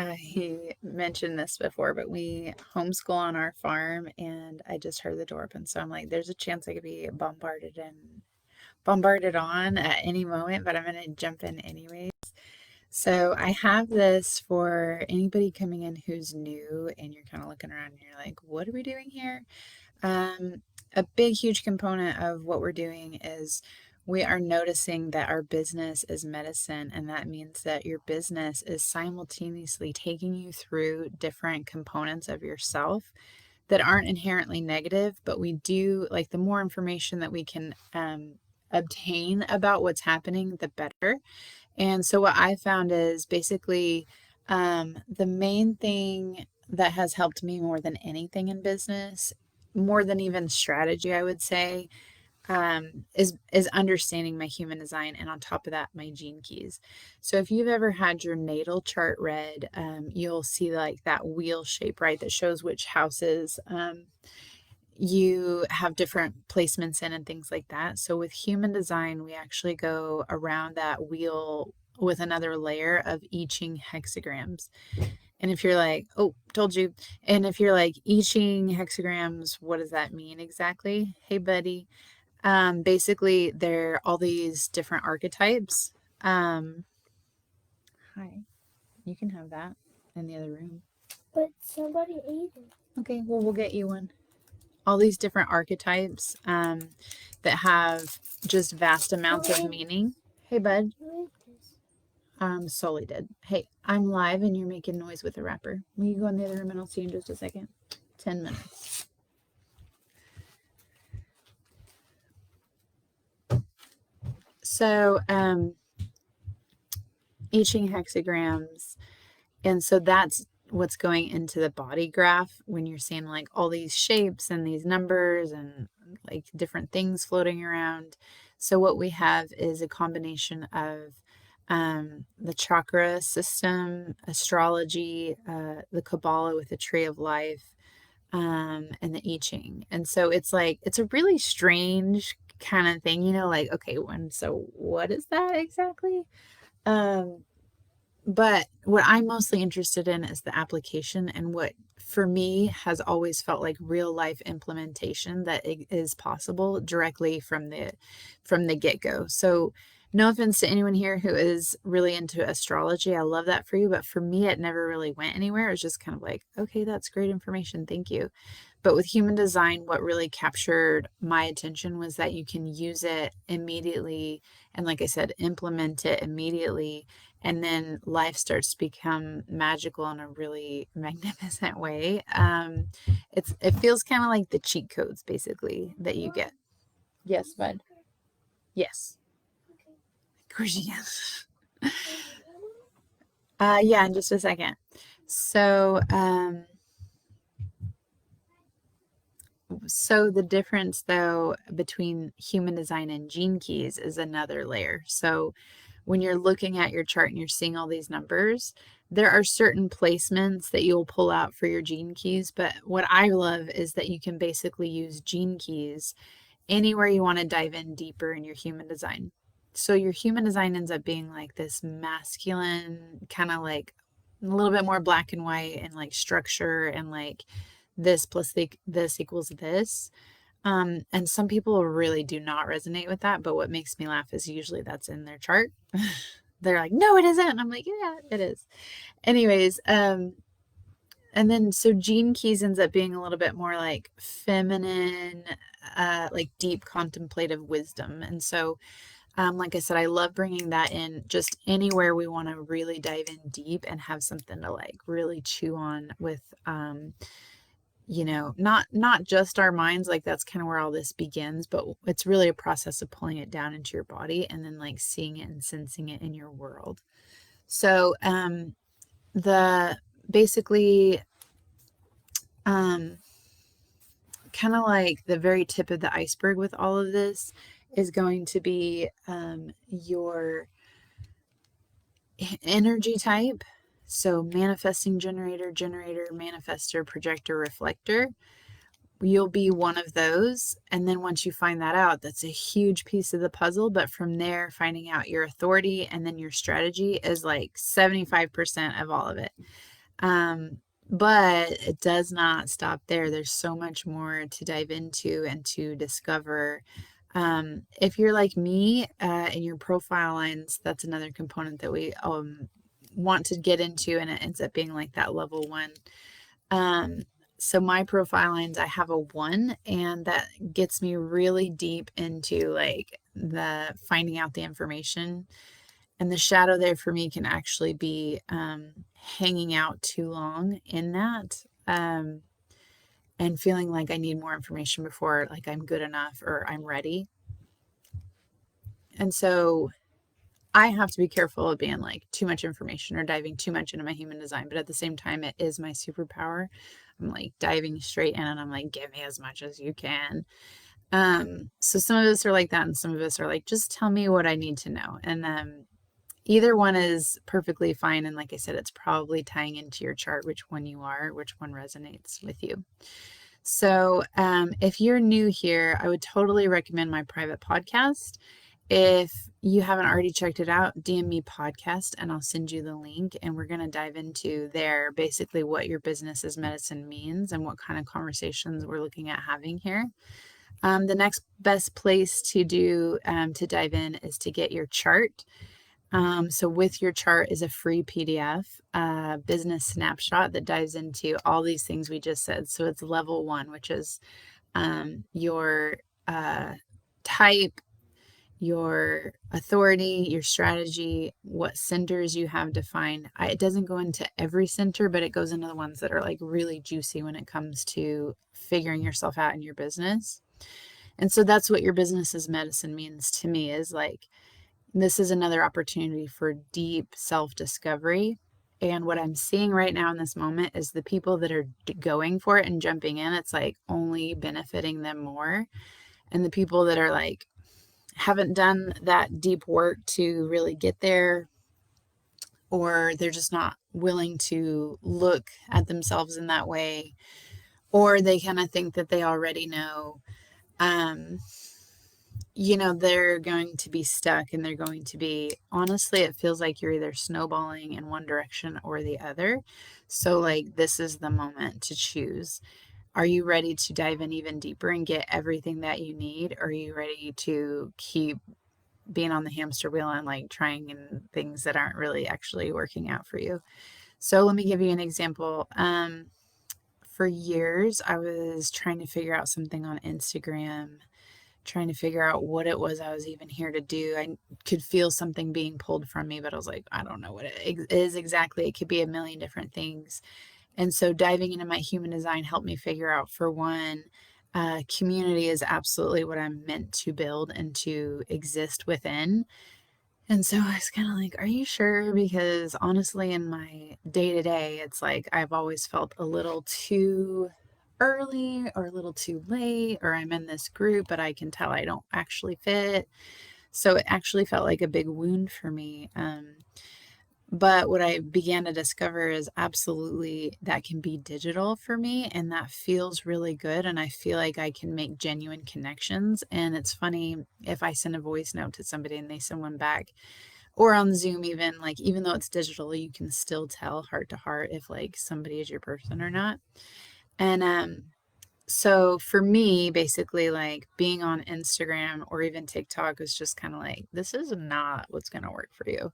I mentioned this before, but we homeschool on our farm, and I just heard the door open. So I'm like, there's a chance I could be bombarded on at any moment, but I'm going to jump in anyways. So I have this for anybody coming in who's new and you're kind of looking around and you're like, what are we doing here? A big, huge component of what we're doing is we are noticing that our business is medicine, and that means that your business is simultaneously taking you through different components of yourself that aren't inherently negative, but we do like the more information that we can obtain about what's happening, the better. And so what I found is basically the main thing that has helped me more than anything in business, more than even strategy, I would say, is understanding my human design, and on top of that, my gene keys. So if you've ever had your natal chart read, you'll see like that wheel shape, right, that shows which houses you have different placements in and things like that. So with human design, we actually go around that wheel with another layer of I Ching hexagrams. And if you're like, oh, told you. And if you're like, I Ching hexagrams, what does that mean exactly? Hey, buddy. Basically, they're all these different archetypes. Hi, you can have that in the other room. But somebody ate it. Okay, well, we'll get you one. All these different archetypes that have just vast amounts of meaning. Hey, bud. Sully did. Hey, I'm live and you're making noise with the wrapper. Will you go in the other room and I'll see you in just a second? 10 minutes. So, I Ching hexagrams. And so that's what's going into the body graph when you're seeing like all these shapes and these numbers and like different things floating around. So what we have is a combination of the chakra system, astrology, the Kabbalah with the tree of life, and the I Ching. And so it's like, it's a really strange kind of thing, you know, like, okay, so what is that exactly? But what I'm mostly interested in is the application, and what for me has always felt like real life implementation that is possible directly from the get-go. So no offense to anyone here who is really into astrology. I love that for you. But for me, it never really went anywhere. It was just kind of like, okay, that's great information. Thank you. But with human design, what really captured my attention was that you can use it immediately. And like I said, implement it immediately. And then life starts to become magical in a really magnificent way. It feels kind of like the cheat codes, basically, that you get. Yes, bud. Yes. Of course you can. Yeah, in just a second. So, so the difference though between human design and gene keys is another layer. So when you're looking at your chart and you're seeing all these numbers, there are certain placements that you'll pull out for your gene keys. But what I love is that you can basically use gene keys anywhere you want to dive in deeper in your human design. So your human design ends up being like this masculine, kind of like a little bit more black and white and like structure and like this plus this equals this. And some people really do not resonate with that, but what makes me laugh is usually that's in their chart. They're like, no, it isn't. And I'm like, yeah, it is. Anyways, and then so gene keys ends up being a little bit more like feminine, like deep contemplative wisdom. And so, like I said, I love bringing that in just anywhere we want to really dive in deep and have something to like really chew on with, you know, not just our minds, like that's kind of where all this begins, but it's really a process of pulling it down into your body and then like seeing it and sensing it in your world. So the basically kind of like the very tip of the iceberg with all of this is going to be your energy type. So manifesting generator, manifestor, projector, reflector. You'll be one of those. And then once you find that out, that's a huge piece of the puzzle. But from there, finding out your authority and then your strategy is like 75% of all of it. But it does not stop there. There's so much more to dive into and to discover. If you're like me, in your profile lines, that's another component that we want to get into, and it ends up being like that level one. Um, so my profile lines, I have a one, and that gets me really deep into like the finding out the information. And the shadow there for me can actually be hanging out too long in that, and feeling like I need more information before like I'm good enough or I'm ready. And so I have to be careful of being like too much information or diving too much into my human design, but at the same time, it is my superpower. I'm like diving straight in and I'm like, give me as much as you can. So some of us are like that, and some of us are like, just tell me what I need to know. And either one is perfectly fine. And like I said, it's probably tying into your chart, which one you are, which one resonates with you. So if you're new here, I would totally recommend my private podcast. If you haven't already checked it out, DM me podcast and I'll send you the link. And we're going to dive into there basically what your business as medicine means and what kind of conversations we're looking at having here. The next best place to do to dive in is to get your chart. So with your chart is a free PDF business snapshot that dives into all these things we just said. So it's level one, which is your type, your authority, your strategy, what centers you have defined. It doesn't go into every center, but it goes into the ones that are like really juicy when it comes to figuring yourself out in your business. And so that's what your business as medicine means to me, is like, this is another opportunity for deep self-discovery. And what I'm seeing right now in this moment is the people that are going for it and jumping in, it's like only benefiting them more. And the people that are like, haven't done that deep work to really get there, or they're just not willing to look at themselves in that way, or they kind of think that they already know, um, they're going to be stuck, and they're going to be, honestly, it feels like you're either snowballing in one direction or the other. So, like, this is the moment to choose. Are you ready to dive in even deeper and get everything that you need? Or are you ready to keep being on the hamster wheel and like trying in things that aren't really actually working out for you? So, let me give you an example. For years, I was trying to figure out something on Instagram, trying to figure out what it was I was even here to do. I could feel something being pulled from me, but I was like, I don't know what it is exactly. It could be a million different things. And so diving into my human design helped me figure out, for one, community is absolutely what I'm meant to build and to exist within. And so I was kind of like, are you sure? Because honestly, in my day to day, it's like I've always felt a little too early or a little too late, or I'm in this group, but I can tell I don't actually fit. So it actually felt like a big wound for me. But what I began to discover is absolutely that can be digital for me, and that feels really good. And I feel like I can make genuine connections. And it's funny, if I send a voice note to somebody and they send one back, or on Zoom, even like, even though it's digital, you can still tell heart to heart if like somebody is your person or not. And so for me, basically, like being on Instagram or even TikTok was just kind of like, this is not what's going to work for you,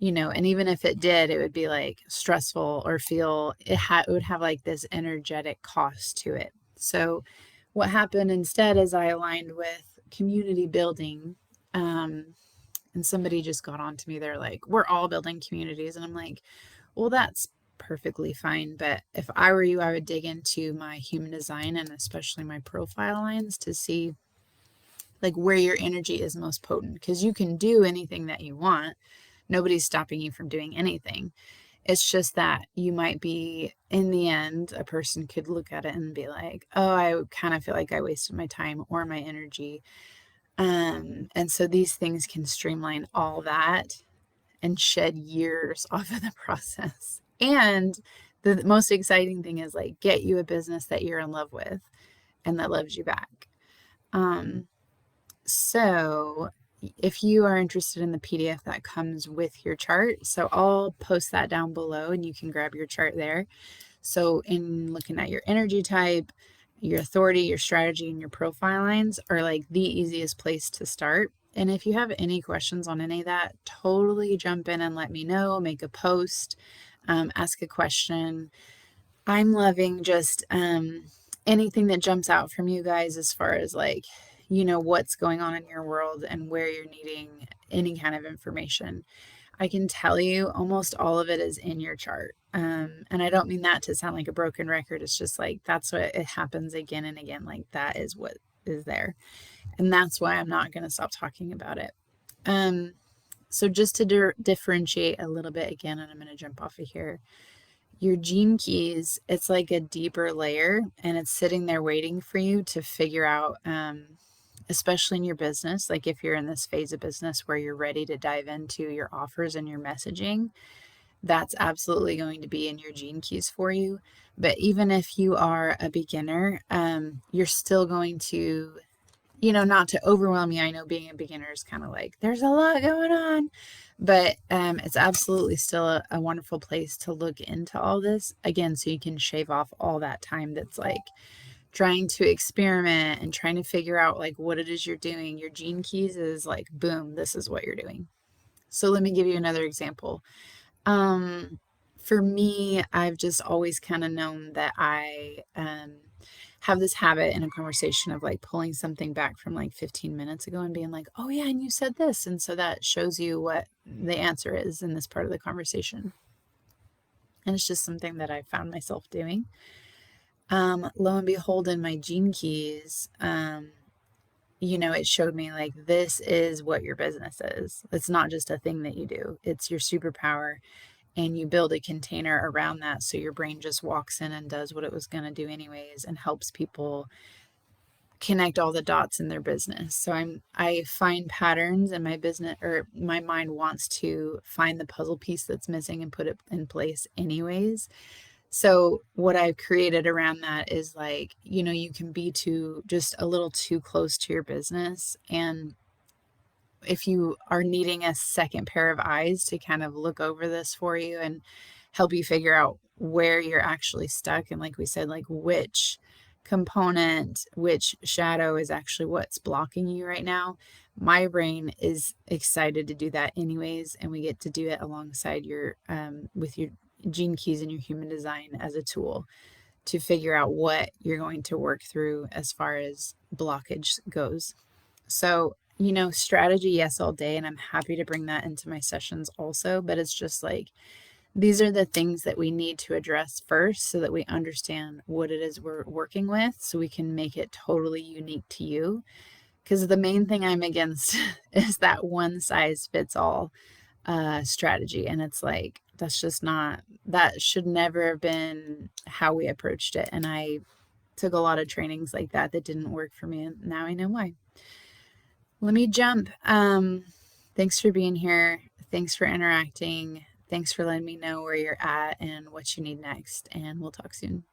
and even if it did, it would be like stressful, or feel it would have like this energetic cost to it. So what happened instead is I aligned with community building. And somebody just got on to me. They're like, we're all building communities. And I'm like, well, that's perfectly fine. But if I were you, I would dig into my human design and especially my profile lines to see like where your energy is most potent, because you can do anything that you want. Nobody's stopping you from doing anything. It's just that you might be, in the end, a person could look at it and be like, oh, I kind of feel like I wasted my time or my energy. And so these things can streamline all that and shed years off of the process. And the most exciting thing is like get you a business that you're in love with and that loves you back. So if you are interested in the PDF that comes with your chart, so I'll post that down below and you can grab your chart there. So in looking at your energy type, your authority, your strategy, and your profile lines are like the easiest place to start. And if you have any questions on any of that, totally jump in and let me know, make a post, ask a question. I'm loving just anything that jumps out from you guys as far as like, what's going on in your world and where you're needing any kind of information. I can tell you almost all of it is in your chart. And I don't mean that to sound like a broken record. It's just like that's what it happens again and again. Like that is what is there. And that's why I'm not going to stop talking about it. So just to differentiate a little bit again, and I'm going to jump off of here. Your gene keys, it's like a deeper layer and it's sitting there waiting for you to figure out, especially in your business. Like if you're in this phase of business where you're ready to dive into your offers and your messaging, that's absolutely going to be in your gene keys for you. But even if you are a beginner, you're still going to, not to overwhelm you. I know being a beginner is kind of like, there's a lot going on, but it's absolutely still a wonderful place to look into all this again, so you can shave off all that time that's like trying to experiment and trying to figure out like what it is you're doing. Your gene keys is like, boom, this is what you're doing. So let me give you another example. For me, I've just always kind of known that I have this habit in a conversation of like pulling something back from like 15 minutes ago and being like, oh yeah, and you said this. And so that shows you what the answer is in this part of the conversation. And it's just something that I found myself doing. Lo and behold, in my gene keys, it showed me like this is what your business is. It's not just a thing that you do, it's your superpower. And you build a container around that so your brain just walks in and does what it was going to do anyways and helps people connect all the dots in their business. So I find patterns in my business, or my mind wants to find the puzzle piece that's missing and put it in place anyways. So what I've created around that is like, you can be just a little too close to your business, and if you are needing a second pair of eyes to kind of look over this for you and help you figure out where you're actually stuck, and like we said, like which component, which shadow is actually what's blocking you right now, my brain is excited to do that anyways, and we get to do it alongside your with your gene keys and your human design as a tool to figure out what you're going to work through as far as blockage goes. So, strategy, yes, all day. And I'm happy to bring that into my sessions also. But it's just like, these are the things that we need to address first so that we understand what it is we're working with so we can make it totally unique to you. Because the main thing I'm against is that one size fits all strategy. And it's like, that should never have been how we approached it. And I took a lot of trainings like that didn't work for me. And now I know why. Let me jump. Thanks for being here. Thanks for interacting. Thanks for letting me know where you're at and what you need next. And we'll talk soon.